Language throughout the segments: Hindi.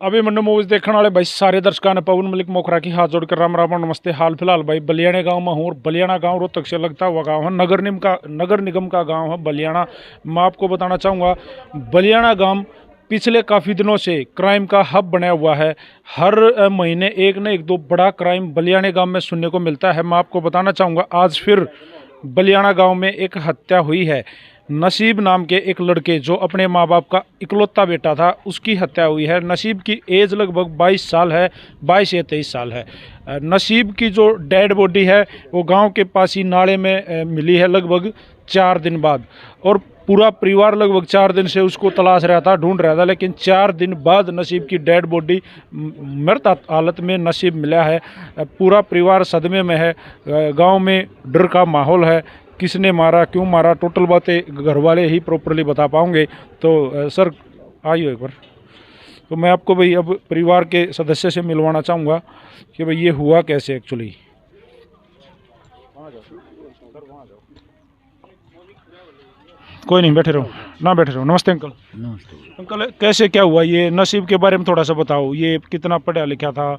अभी मंडो मूवीज देखने वाले भाई सारे दर्शकों ने पवन मलिक मोखरा की हाथ जोड़कर राम राम नमस्ते। हाल फिलहाल भाई बलियाना गांव में हूँ और बलियाना गांव रोहतक से लगता हुआ गांव है। नगर निगम का गांव है बलियाना। मैं आपको बताना चाहूँगा बलियाना गांव पिछले काफ़ी दिनों से क्राइम का हब बना हुआ है। हर महीने एक न एक दो बड़ा क्राइम बलियाना गांव में सुनने को मिलता है। मैं आपको बताना चाहूँगा आज फिर बलियाना गांव में एक हत्या हुई है। नसीब नाम के एक लड़के जो अपने माँ बाप का इकलौता बेटा था उसकी हत्या हुई है। नसीब की एज लगभग 22 साल है, 22 या 23 साल है। नसीब की जो डेड बॉडी है वो गांव के पास ही नाले में मिली है लगभग 4 दिन बाद। और पूरा परिवार लगभग 4 दिन से उसको तलाश रहा था, ढूंढ रहा था, लेकिन 4 दिन बाद नसीब की डेड बॉडी मृत हालत में नसीब मिला है। पूरा परिवार सदमे में है। गांव में डर का माहौल है। किसने मारा, क्यों मारा, टोटल बातें घर वाले ही प्रॉपरली बता पाओगे। तो सर आइए एक बार। तो मैं आपको भाई अब परिवार के सदस्य से मिलवाना चाहूँगा कि भाई ये हुआ कैसे एक्चुअली। कोई नहीं, बैठे रहो ना, बैठे रहो। नमस्ते अंकल। नमस्ते। अंकल कैसे क्या हुआ ये नसीब के बारे में थोड़ा सा बताओ। ये कितना पढ़ा लिखा था,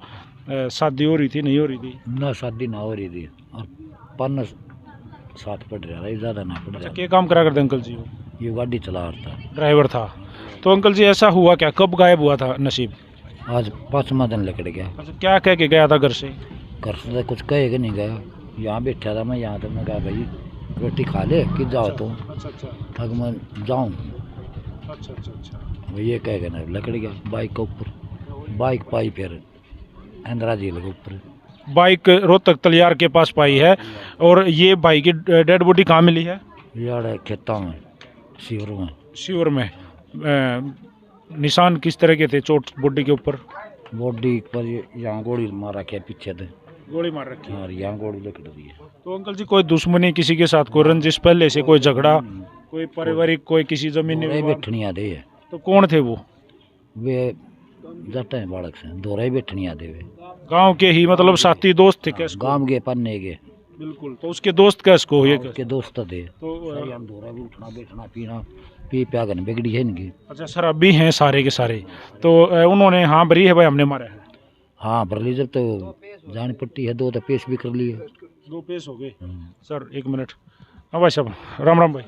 शादी हो रही थी नहीं हो रही थी? ना शादी ना हो रही थी और पढ़ना साथ पढ़ रहा था, ज़्यादा ना पढ़ रहा। क्या काम करा करते अंकल जी? ये गाड़ी चला रहा था, ड्राइवर था। तो अंकल जी ऐसा हुआ क्या, कब गायब हुआ था नसीब? आज 5वां दिन निकल गया। अच्छा, क्या कह के गया था घर से? घर से तो कुछ कहेगा नहीं गया। यहाँ बैठा था मैं, यहाँ तो मैं कहा भाई रोटी खा ले कि जाओ तो अच्छा अच्छा थक मैं जाऊँ। अच्छा अच्छा अच्छा। वो ये कहेगा ना, लकड़ गया बाइक के ऊपर, बाइक पाई फिर इंदिरा झील के ऊपर। बाइक रोहतक तलियार के पास पाई है। और ये भाई की डेड बॉडी कहाँ मिली है? यार खेतों में, शिवर में। शिवर में। निशान किस तरह के थे चोट बॉडी के ऊपर? बॉडी पर यहाँ गोली मार रखी है पीछे से, गोली मार रखी है। और यहाँ गोली लकड़ दी है। तो अंकल जी कोई दुश्मनी किसी के साथ, कोई रंजिश पहले से, कोई झगड़ा, कोई पारिवारिक, कोई किसी जमीनी दोहरे विवाद? बैठनी आदे है। तो कौन थे वो? वे जाते हैं बालक से दोहरे बैठनी आदे वे। गांव के ही मतलब साथी दोस्त थे क्या? गांव के पन्ने के बिल्कुल। तो उसके दोस्त क्या इसको ये? उसके दोस्त थे। तो सही हम दोहरा भी उठना बैठना पीना पी प्यागन बिगड़ी है इनकी। अच्छा, शराबी हैं सारे के सारे। तो उन्होंने हाँ भरी है भाई हमने मारा है? हाँ भरली जब तो जान पट्टी है, 2 तो पेश भी कर लिए। 2 पेश हो गए। Sir 1 minute. हाँ भाई साहब, राम राम भाई।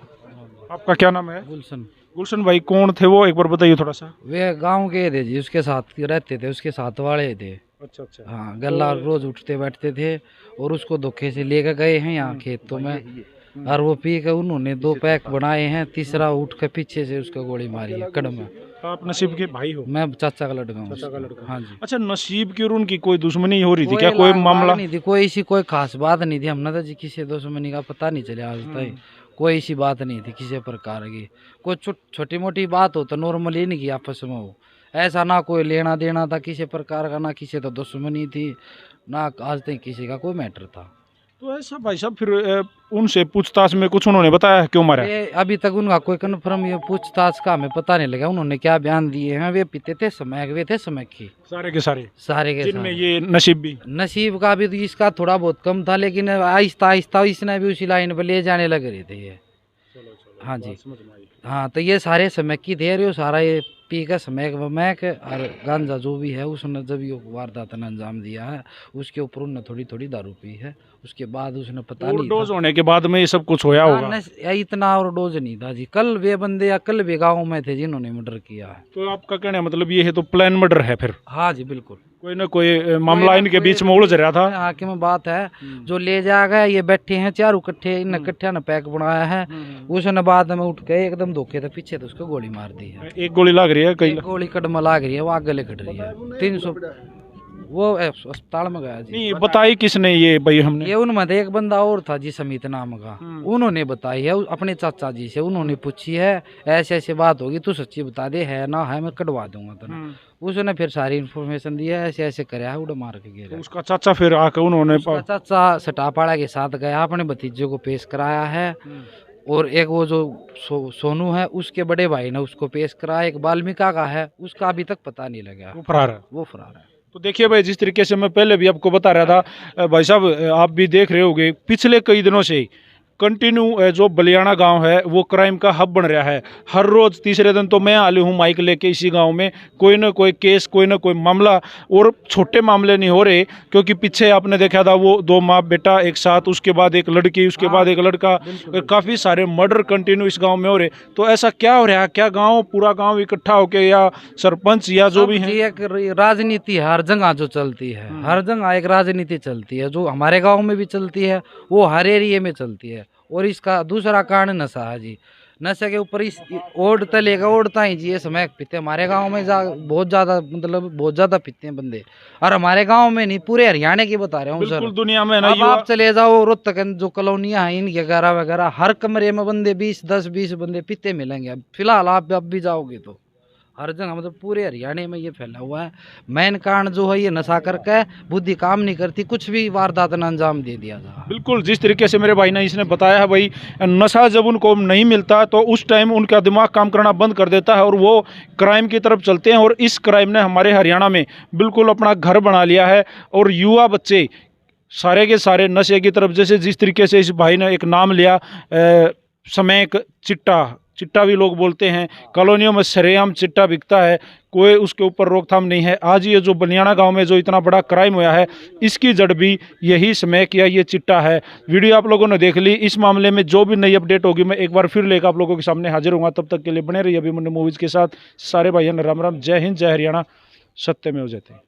आपका क्या नाम है? गुलशन। गुलशन भाई कौन थे वो, एक बार बताइए थोड़ा सा। वे गांव के थे जी, उसके साथ रहते थे, उसके साथ वाले थे। अच्छा अच्छा। हाँ, गल्ला रोज उठते बैठते थे और उसको धोखे से लेकर गए हैं यहाँ खेतों में। और वो पी के उन्होंने 2 पैक बनाए हैं, तीसरा उठ के पीछे से उसको गोली मारी है कड़ में। आप नसीब के भाई हो? मैं चाचा का लड़का हूँ। चाचा का लड़का। हाँ जी। अच्छा, नसीब की और उनकी कोई दुश्मनी हो रही थी क्या, कोई मामला? नहीं थी, कोई ऐसी कोई खास बात नहीं थी। हमने तो जी किसी दुश्मनी का पता नहीं चला आज तक। कोई ऐसी बात नहीं थी किसी प्रकार की। कोई छोटी मोटी बात हो तो नॉर्मली नहीं की आपस में हो, ऐसा ना कोई लेना देना था किसी प्रकार का, ना किसी तो दुश्मनी थी, ना आज तक किसी का कोई मैटर था। तो ऐसा भाई साहब फिर उनसे पूछताछ में कुछ उन्होंने बताया क्यों मारा? ये अभी तक उनका कोई कन्फर्म ये पूछताछ का हमें पता नहीं लगा। उन्होंने क्या बयान दिए हैं, वे पीते थे समय, वे थे समय की सारे के सारे जिनमें ये नसीब भी? नसीब का भी तो इसका थोड़ा बहुत कम था, लेकिन आहिस्ता आहिस्ता इसने भी उसी लाइन पर ले जाने लग रहे थे ये। हाँ जी। हाँ, तो ये सारे समय की थे, ये सारा ये पी का समय मैक और गांजा जो भी है उसने जब ये वारदात ने अंजाम दिया है, उसके ऊपर उन्होंने थोड़ी थोड़ी दारू पी है। उसके बाद उसने पता नहीं डोज होने के बाद में ये सब कुछ होया होगा। इतना और डोज नहीं था जी। कल वे बंदे या कल वे गाँव में थे जिन्होंने मर्डर किया है। तो आपका कहना मतलब ये है तो प्लान मर्डर है फिर? हाँ जी बिल्कुल। कोई ना कोई मामला इनके बीच में उलझ रहा था। हाकिम बात है जो ले जाएगा, ये बैठे हैं चारों इकट्ठे, इन इकट्ठे ने पैक बनाया है। उसने बाद में उठ के एकदम धोखे थे पीछे तो उसको गोली मार दी है। एक गोली लग रही है, कई गोली कदम लाग रही है, वो आगे कट रही है। 300 वो अस्पताल में गया जी। नहीं बताई किसने ये भाई? हमने ये उनमें एक बंदा और था जी समीत नाम का, उन्होंने बताई है अपने चाचा जी से। उन्होंने पूछी है ऐसे ऐसे बात होगी, तू सच्ची बता दे, है ना है मैं कटवा दूंगा तेने। उसने फिर सारी इन्फॉर्मेशन दी है, ऐसे ऐसे कराया है, उड़ मार के गिरा। उसका चाचा फिर आकर उन्होंने चाचा सटापाड़ा के साथ गया, अपने भतीजे को पेश कराया है। और एक वो जो सोनू है उसके बड़े भाई ने उसको पेश कराया। एक बाल्मीका का है, उसका अभी तक पता नहीं लगा, वो फरार है। वो फरार है। तो देखिए भाई, जिस तरीके से मैं पहले भी आपको बता रहा था भाई साहब, आप भी देख रहे होगे पिछले कई दिनों से कंटिन्यू जो बलियाना गांव है वो क्राइम का हब बन रहा है। हर रोज तीसरे दिन तो मैं आलू हूँ माइक लेके इसी गांव में, कोई ना कोई केस, कोई ना कोई मामला, और छोटे मामले नहीं हो रहे, क्योंकि पीछे आपने देखा था वो 2 माँ बेटा एक साथ, उसके बाद एक लड़की, उसके बाद एक लड़का, काफ़ी सारे मर्डर कंटिन्यू इस गांव में हो रहे। तो ऐसा क्या हो रहा है? क्या गांव, पूरा गांव इकट्ठा होके या सरपंच या जो भी है? जी, एक राजनीति है हर जगह जो चलती है, हर जगह एक राजनीति चलती है, जो हमारे गांव में भी चलती है, वो हर एरिया में चलती है। और इसका दूसरा कारण नशा है जी। नशे के ऊपर इस ओढ़ता लेगा, ओढ़ता ही जी ये समय पीते हमारे गांव में बहुत ज़्यादा, मतलब बहुत ज़्यादा पीते हैं बंदे। और हमारे गांव में नहीं, पूरे हरियाणा की बता रहा हूँ सर। बिल्कुल दुनिया में ना, अब आप चले जाओ रोहतक जो कॉलोनियाँ हैं इनके वगैरह वगैरह, हर कमरे में बंदे 10-20 बंदे पीते मिलेंगे। अब फिलहाल आप अब भी जाओगे तो हर जगह, मतलब पूरे हरियाणा में ये फैला हुआ है। मेन कारण जो है ये नशा करके बुद्धि काम नहीं करती, कुछ भी वारदात ने अंजाम दे दिया था। बिल्कुल जिस तरीके से मेरे भाई ने इसने बताया है भाई, नशा जब उनको नहीं मिलता तो उस टाइम उनका दिमाग काम करना बंद कर देता है और वो क्राइम की तरफ चलते हैं। और इस क्राइम ने हमारे हरियाणा में बिल्कुल अपना घर बना लिया है। और युवा बच्चे सारे के सारे नशे की तरफ, जैसे जिस तरीके से इस भाई ने एक नाम लिया, स्मैक चिट्टा भी लोग बोलते हैं, कॉलोनियों में सरेआम चिट्टा बिकता है, कोई उसके ऊपर रोकथाम नहीं है। आज ये जो बलियाना गांव में जो इतना बड़ा क्राइम हुआ है, इसकी जड़ भी यही स्मैक या ये चिट्टा है। वीडियो आप लोगों ने देख ली। इस मामले में जो भी नई अपडेट होगी मैं एक बार फिर लेकर आप लोगों के सामने हाजिर होऊंगा। तब तक के लिए बने रहिए अभिमन्यु मूवीज़ के साथ। सारे भाइयों ने राम राम, जय हिंद, जय हरियाणा, सत्य में हो जाते हैं।